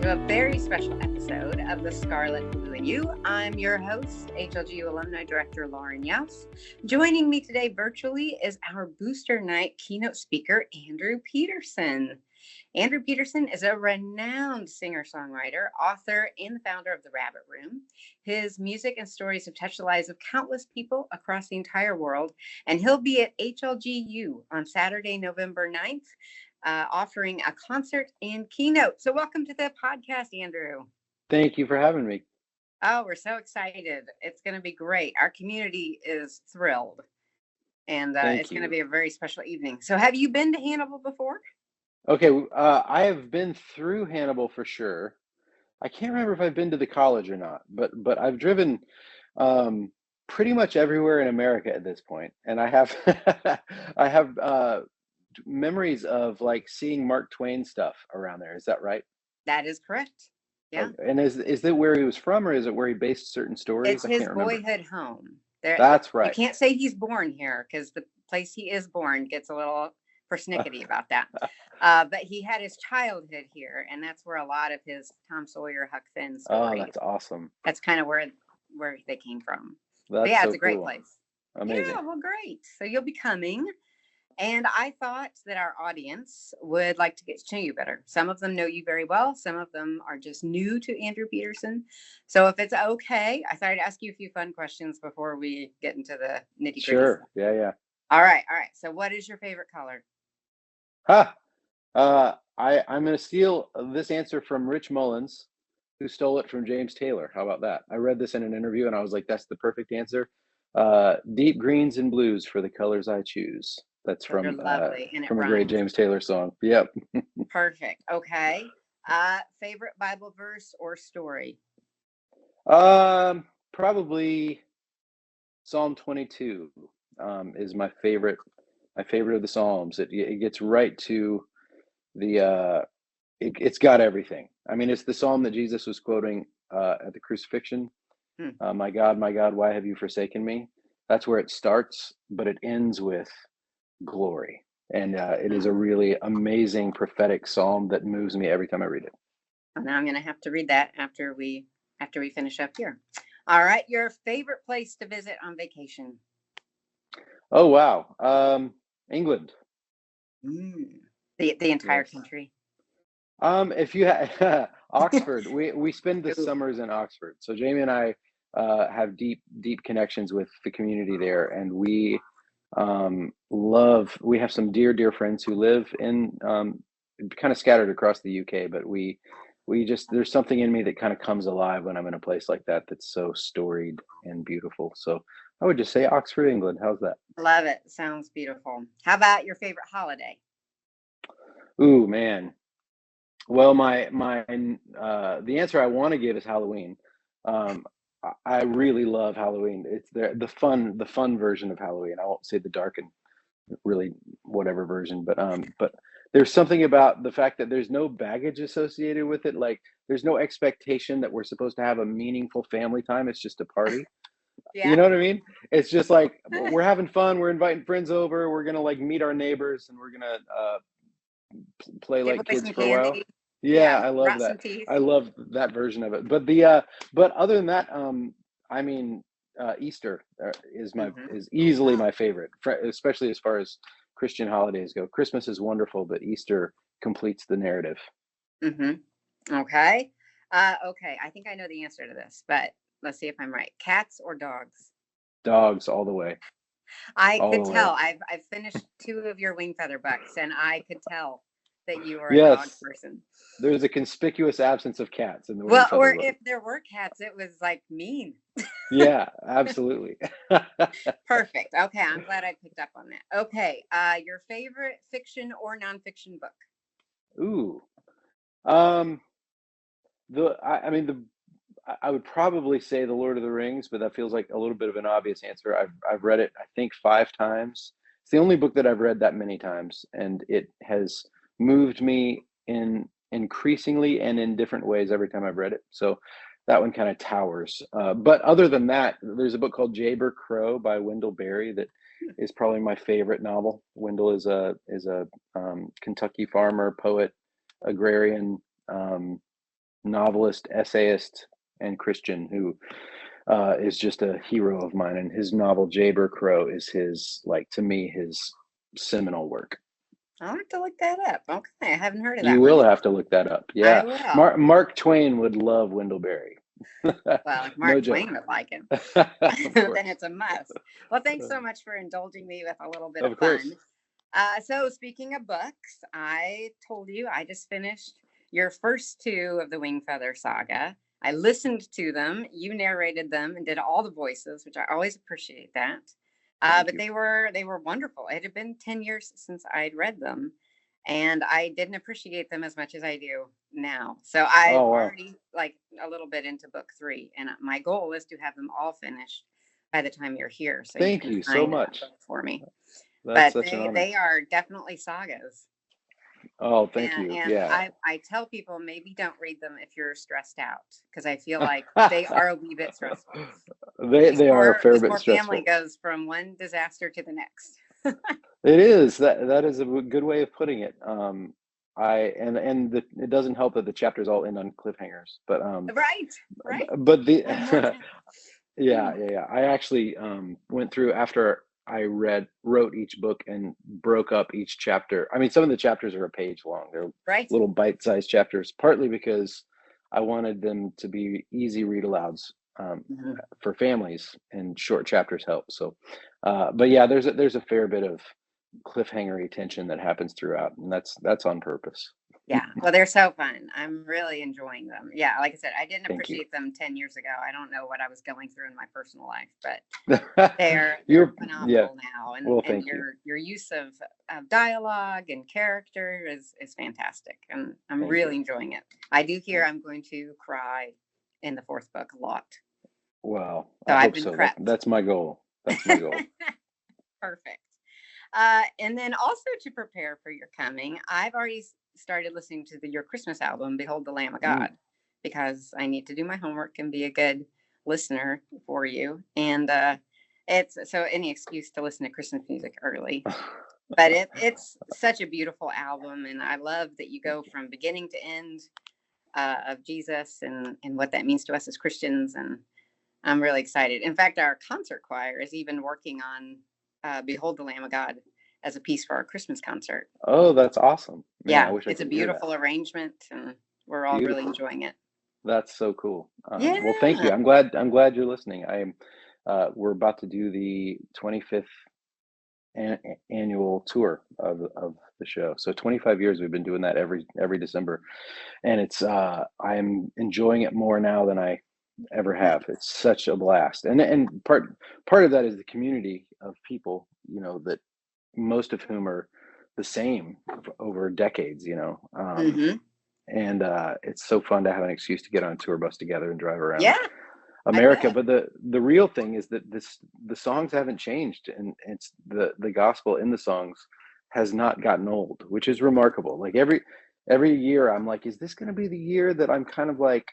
to a very special episode of the Scarlet, and You. I'm your host, HLGU Alumni Director Lauren Youse. Joining me today virtually is our Booster Night keynote speaker, Andrew Peterson. Andrew Peterson is a renowned singer-songwriter, author, and the founder of The Rabbit Room. His music and stories have touched the lives of countless people across the entire world, and he'll be at HLGU on Saturday, November 9th, offering a concert and keynote. So welcome to the podcast, Andrew. Thank you for having me. Oh, we're so excited. It's going to be great. Our community is thrilled, and it's going to be a very special evening. So have you been to Hannibal before? Okay, I have been through Hannibal for sure. I can't remember if I've been to the college or not, but I've driven pretty much everywhere in America at this point, and I have I have memories of like seeing Mark Twain stuff around there. Is that right? That is correct. Yeah. And is that where he was from, or is it where he based certain stories? It's his boyhood home. That's right. You can't say he's born here because the place he is born gets a little persnickety about that. But he had his childhood here, and that's where a lot of his Tom Sawyer, Huck Finn stories. Oh, that's awesome. That's kind of where they came from. That's yeah, so it's a great cool. place. Amazing. Yeah, well, great. So you'll be coming. And I thought that our audience would like to get to know you better. Some of them know you very well. Some of them are just new to Andrew Peterson. So if it's okay, I thought I'd ask you a few fun questions before we get into the nitty-gritty. Sure. Yeah. All right. So what is your favorite color? I'm going to steal this answer from Rich Mullins, who stole it from James Taylor. How about that? I read this in an interview and I was like, that's the perfect answer. Deep greens and blues for the colors I choose. That's from a great James Taylor song. Yep. Perfect. Okay. Favorite Bible verse or story? Probably Psalm 22 is my favorite. My favorite of the Psalms. It gets right to the. It's got everything. I mean, it's the psalm that Jesus was quoting at the crucifixion. My God, why have you forsaken me? That's where it starts, but it ends with glory. And it is a really amazing prophetic psalm that moves me every time I read it. Well, now I'm going to have to read that after we finish up here. All right. Your favorite place to visit on vacation? Oh, wow. England. The entire country. If you Oxford, we spend the summers in Oxford. So Jamie and I have deep connections with the community there, and we have some dear friends who live in kind of scattered across the UK, but we just, there's something in me that kind of comes alive when I'm in a place like that that's so storied and beautiful. So I would just say Oxford, England. How's that? Love it. Sounds beautiful. How about your favorite holiday? Ooh, man. Well, the answer I want to give is Halloween. I really love Halloween. It's the fun version of Halloween. I won't say the dark and really whatever version, but there's something about the fact that there's no baggage associated with it. Like there's no expectation that we're supposed to have a meaningful family time. It's just a party. Yeah. You know what I mean? It's just like we're having fun. We're inviting friends over. We're gonna like meet our neighbors, and we're gonna play like kids for a while. Yeah, I love that. I love that version of it. But but other than that, I mean, Easter is easily my favorite, especially as far as Christian holidays go. Christmas is wonderful, but Easter completes the narrative. Okay. Okay. I think I know the answer to this, but let's see if I'm right. Cats or dogs? Dogs all the way. I could tell. I've finished 2 of your Wingfeather books, and I could tell that you were a dog person. There's a conspicuous absence of cats in the or if there were cats, it was like mean. Yeah, absolutely. Perfect. Okay, I'm glad I picked up on that. Okay, your favorite fiction or nonfiction book? Ooh, I would probably say The Lord of the Rings, but that feels like a little bit of an obvious answer. I've read it, I think, 5 times. It's the only book that I've read that many times, and it has moved me in increasingly and in different ways every time I've read it. So that one kind of towers. But other than that, there's a book called Jayber Crow by Wendell Berry that is probably my favorite novel. Wendell is a Kentucky farmer, poet, agrarian, novelist, essayist, and Christian who is just a hero of mine. And his novel Jayber Crow is his, like, to me, his seminal work. I'll have to look that up. Okay, I haven't heard of that You one. will have to look that up. I Yeah, will. Mark Twain would love Wendell-Berry. Well, if No Mark joke. Twain would like him, Of then course. it's a must. Well, thanks so much for indulging me with a little bit of Of course. fun. So speaking of books, I told you I just finished your first two of the Wingfeather Saga. I listened to them. You narrated them and did all the voices, which I always appreciate that. But they were wonderful. It had been 10 years since I'd read them, and I didn't appreciate them as much as I do now. So I'm already like a little bit into book 3, and my goal is to have them all finished by the time you're here. So thank you so much for me. That's But such an honor. they are definitely sagas. Oh, thank you. And Yeah. I tell people maybe don't read them if you're stressed out, because I feel like they are a wee bit stressful. They are a fair bit stressful. Family goes from one disaster to the next. It is. That is a good way of putting it. It doesn't help that the chapters all end on cliffhangers, but right. But yeah. I actually went through after I wrote each book and broke up each chapter. I mean, some of the chapters are a page long. They're little bite-sized chapters, partly because I wanted them to be easy read-alouds for families, and short chapters help. So, but yeah, there's a fair bit of cliffhangery tension that happens throughout, and that's on purpose. Yeah, well, they're so fun. I'm really enjoying them. Yeah, like I said, I didn't Thank you. appreciate them 10 years ago. I don't know what I was going through in my personal life, but they're phenomenal now. And, well, and your use of dialogue and character is fantastic. And I'm really enjoying it. I do hear I'm going to cry in the 4th book a lot. Wow. So I I've hope been so. prepped. That's my goal. That's my goal. Perfect. And then also to prepare for your coming, I've already started listening to your Christmas album, Behold the Lamb of God, because I need to do my homework and be a good listener for you. And it's so any excuse to listen to Christmas music early. But it's such a beautiful album, and I love that you go from beginning to end of Jesus and what that means to us as Christians. And I'm really excited. In fact, our concert choir is even working on Behold the Lamb of God as a piece for our Christmas concert. Oh, that's awesome. Man, yeah, I wish it's a beautiful arrangement, and we're all really enjoying it. That's so cool. Well, thank you. I'm glad you're listening. We're about to do the 25th annual tour of the show. So 25 years we've been doing that every December, and it's I'm enjoying it more now than I ever have. It's such a blast, and part of that is the community of people, that most of whom are the same over decades, and it's so fun to have an excuse to get on a tour bus together and drive around America. But the real thing is that the songs haven't changed, and it's the gospel in the songs has not gotten old, which is remarkable. Like every year I'm like, is this going to be the year that I'm kind of like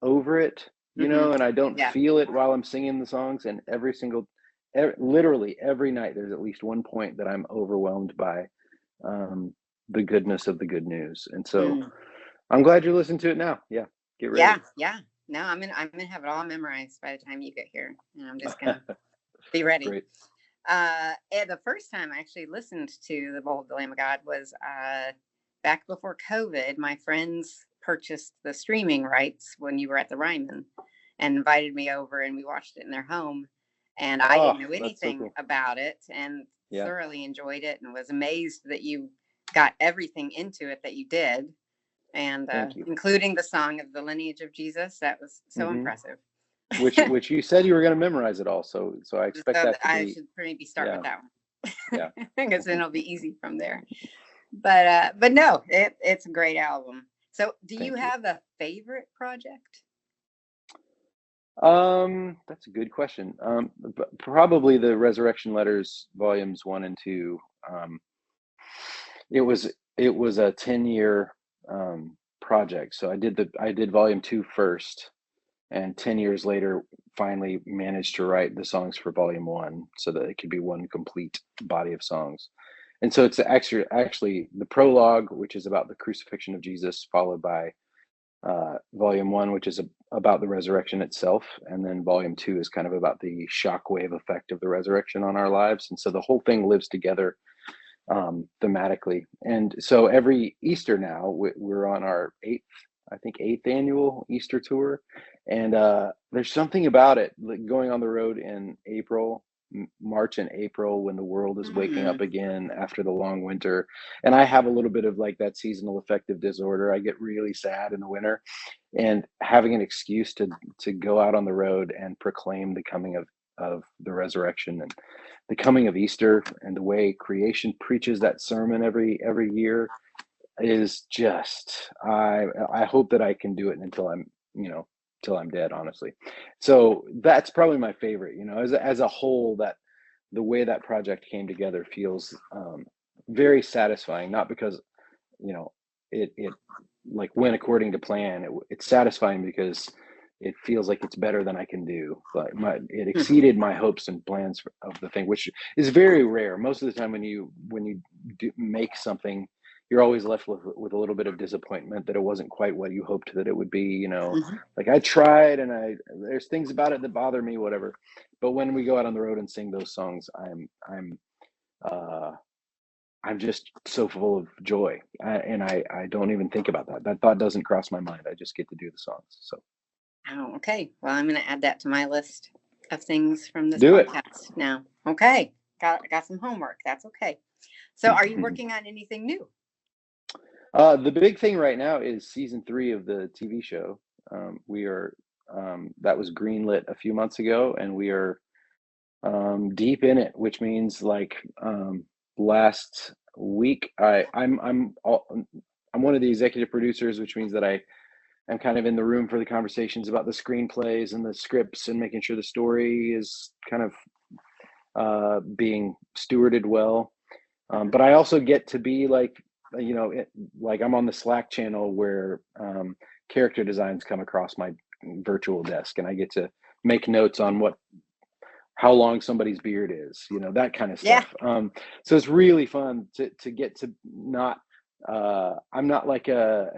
over it, and I don't feel it while I'm singing the songs? And literally every night there's at least one point that I'm overwhelmed by the goodness of the good news. And so I'm glad you're listening to it now. Yeah, get ready. Yeah. No, I'm gonna have it all memorized by the time you get here, and I'm just gonna be ready. Great. And the first time I actually listened to the Behold the Lamb of God was back before COVID. My friends purchased the streaming rights when you were at the Ryman and invited me over, and we watched it in their home. And I didn't know anything about it, and thoroughly enjoyed it, and was amazed that you got everything into it that you did, and including the song of the lineage of Jesus. That was so impressive. which you said you were going to memorize it all, so I expect that I should maybe start with that one. Yeah, because then it'll be easy from there. But no, it's a great album. So, do you have a favorite project? That's a good question. Probably the Resurrection Letters volumes 1 and 2. It was a 10-year project. So I did volume 2 first, and 10 years later finally managed to write the songs for volume 1 so that it could be one complete body of songs. And so it's actually the prologue, which is about the crucifixion of Jesus, followed by volume 1, which is about the resurrection itself, and then volume 2 is kind of about the shockwave effect of the resurrection on our lives. And so the whole thing lives together thematically. And so every Easter now, we're on our eighth annual Easter tour, and there's something about it, like going on the road in March and April, when the world is waking up again after the long winter. And I have a little bit of like that seasonal affective disorder. I get really sad in the winter, and having an excuse to go out on the road and proclaim the coming of the resurrection and the coming of Easter, and the way creation preaches that sermon every year is just, I hope that I can do it until I'm, till I'm dead, honestly. So that's probably my favorite, as a whole, that the way that project came together feels very satisfying, not because, it like went according to plan. It's satisfying because it feels like it's better than I can do. Like it exceeded my hopes and plans of the thing, which is very rare. Most of the time when you make something, you're always left with a little bit of disappointment that it wasn't quite what you hoped that it would be. Like I tried, and there's things about it that bother me, whatever. But when we go out on the road and sing those songs, I'm just so full of joy, and I don't even think about that. That thought doesn't cross my mind. I just get to do the songs. So. Oh, okay. Well, I'm going to add that to my list of things from this Do podcast it. now. Okay. Got some homework. That's okay. So are you working on anything new? The big thing right now is season 3 of the TV show. We are, that was greenlit a few months ago, and we are deep in it, which means like last week I'm one of the executive producers, which means that I'm kind of in the room for the conversations about the screenplays and the scripts, and making sure the story is kind of being stewarded well. But I also get to be like, like I'm on the Slack channel where character designs come across my virtual desk, and I get to make notes on how long somebody's beard is, that kind of stuff. Yeah. So it's really fun to get to not, I'm not like a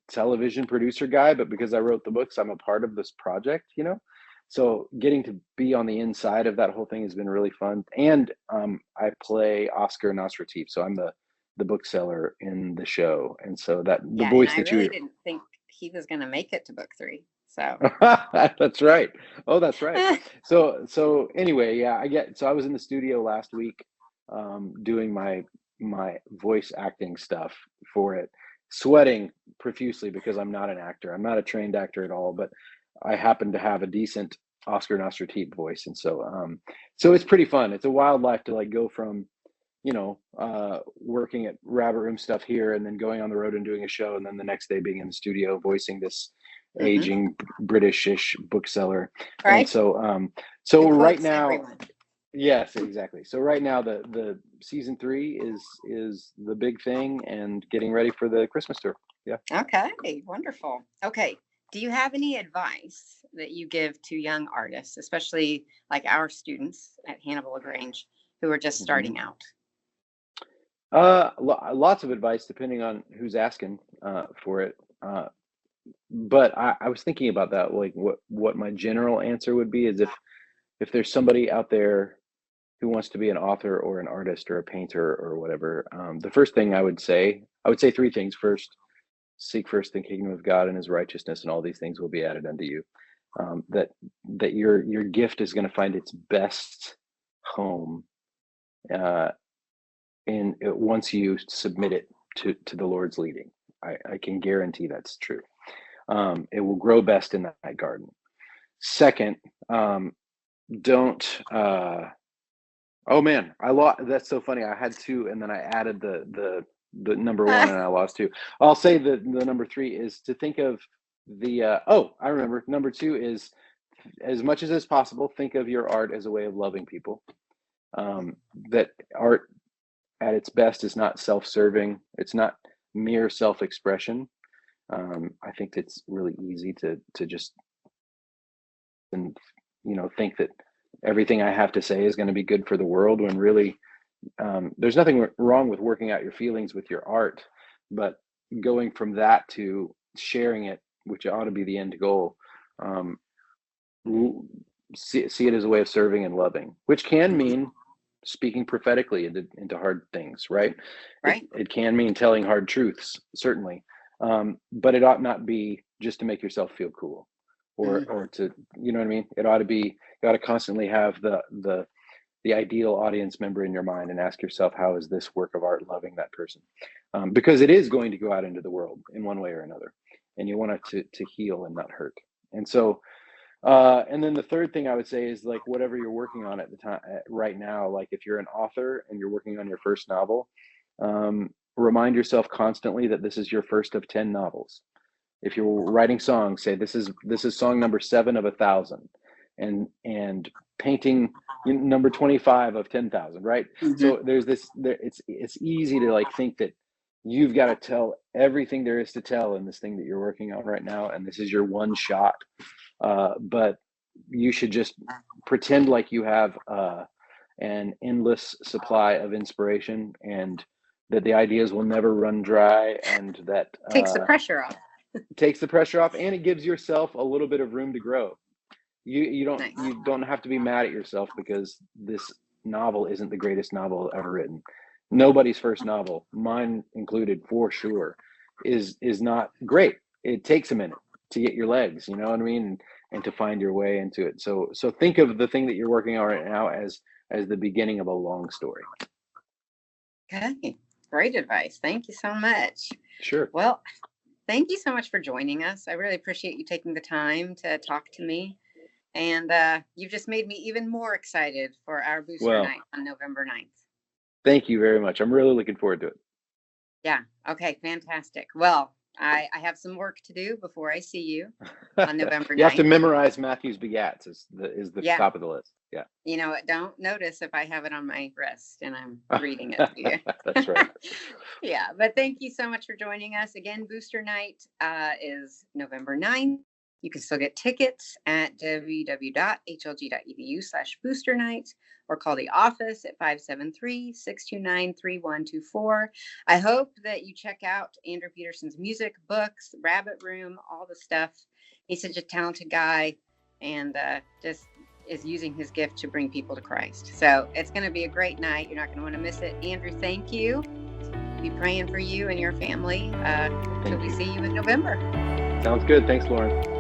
television producer guy, but because I wrote the books, I'm a part of this project, so getting to be on the inside of that whole thing has been really fun. And I play Oscar Nosratif, so I'm the bookseller in the show, and so that the voice and that I really didn't think he was going to make it to book 3. So that's right. Oh, that's right. So anyway, yeah, I was in the studio last week doing my voice acting stuff for it, sweating profusely because I'm not an actor. I'm not a trained actor at all, but I happen to have a decent Oscar Nosratif voice, and so it's pretty fun. It's a wild life to like go from working at Rabbit Room stuff here, and then going on the road and doing a show, and then the next day being in the studio voicing this aging Britishish bookseller. right. And so right now, everyone. Yes, exactly. So right now the season 3 is the big thing, and getting ready for the Christmas tour. Yeah. Okay, wonderful. Okay, do you have any advice that you give to young artists, especially like our students at Hannibal-LaGrange who are just starting out? Lots of advice, depending on who's asking for it. But I was thinking about that, like what my general answer would be is if there's somebody out there who wants to be an author or an artist or a painter or whatever, the first thing I would say 3 things. First, seek first the kingdom of God and his righteousness, and all these things will be added unto you. That your gift is going to find its best home once you submit it to the Lord's leading. I can guarantee that's true. It will grow best in that garden. Second, don't. Oh man, I lost. That's so funny. I had 2, and then I added the number 1, and I lost 2. I'll say the number 3 is to think of the. I remember. Number 2 is, as much as is possible, think of your art as a way of loving people. That art at its best is not self-serving. It's not mere self-expression. I think it's really easy to just think that everything I have to say is going to be good for the world, when really there's nothing wrong with working out your feelings with your art, but going from that to sharing it which ought to be the end goal, see it as a way of serving and loving, which can mean speaking prophetically into hard things, right? Right. It can mean telling hard truths, certainly. But it ought not be just to make yourself feel cool or to, you know what I mean? It ought to constantly have the ideal audience member in your mind and ask yourself, how is this work of art loving that person? Because it is going to go out into the world in one way or another, and you want it to heal and not hurt. And so, and then the third thing I would say is, like, whatever you're working on at the time, right now, like if you're an author and you're working on your first novel, remind yourself constantly that this is your first of 10 novels. If you're writing songs, say this is song number 7 of 1,000, and painting number 25 of 10,000, right? So there's it's easy to like think that you've got to tell everything there is to tell in this thing that you're working on right now, and this is your one shot. But you should just pretend like you have an endless supply of inspiration, and that the ideas will never run dry, and that takes the pressure off. Takes the pressure off, and it gives yourself a little bit of room to grow. You don't have to be mad at yourself because this novel isn't the greatest novel ever written. Nobody's first novel, mine included for sure, is not great. It takes a minute to get your legs, you know what I mean, and to find your way into it. So think of the thing that you're working on right now as the beginning of a long story. Okay, great advice. Thank you so much. Sure. Well, thank you so much for joining us. I really appreciate you taking the time to talk to me. And you've just made me even more excited for our booster night on November 9th. Thank you very much. I'm really looking forward to it. Yeah. Okay. Fantastic. Well, I have some work to do before I see you on November 9th. You have to memorize Matthew's Begats is the top of the list. Yeah. You know, don't notice if I have it on my wrist and I'm reading it to you. That's right. Yeah. But thank you so much for joining us. Again, booster night is November 9th. You can still get tickets at www.hlg.edu/booster night, or call the office at 573-629-3124. I hope that you check out Andrew Peterson's music, books, Rabbit Room, all the stuff. He's such a talented guy, and just is using his gift to bring people to Christ. So it's going to be a great night. You're not going to want to miss it. Andrew, thank you. Be praying for you and your family until we see you in November. Sounds good. Thanks, Lauren.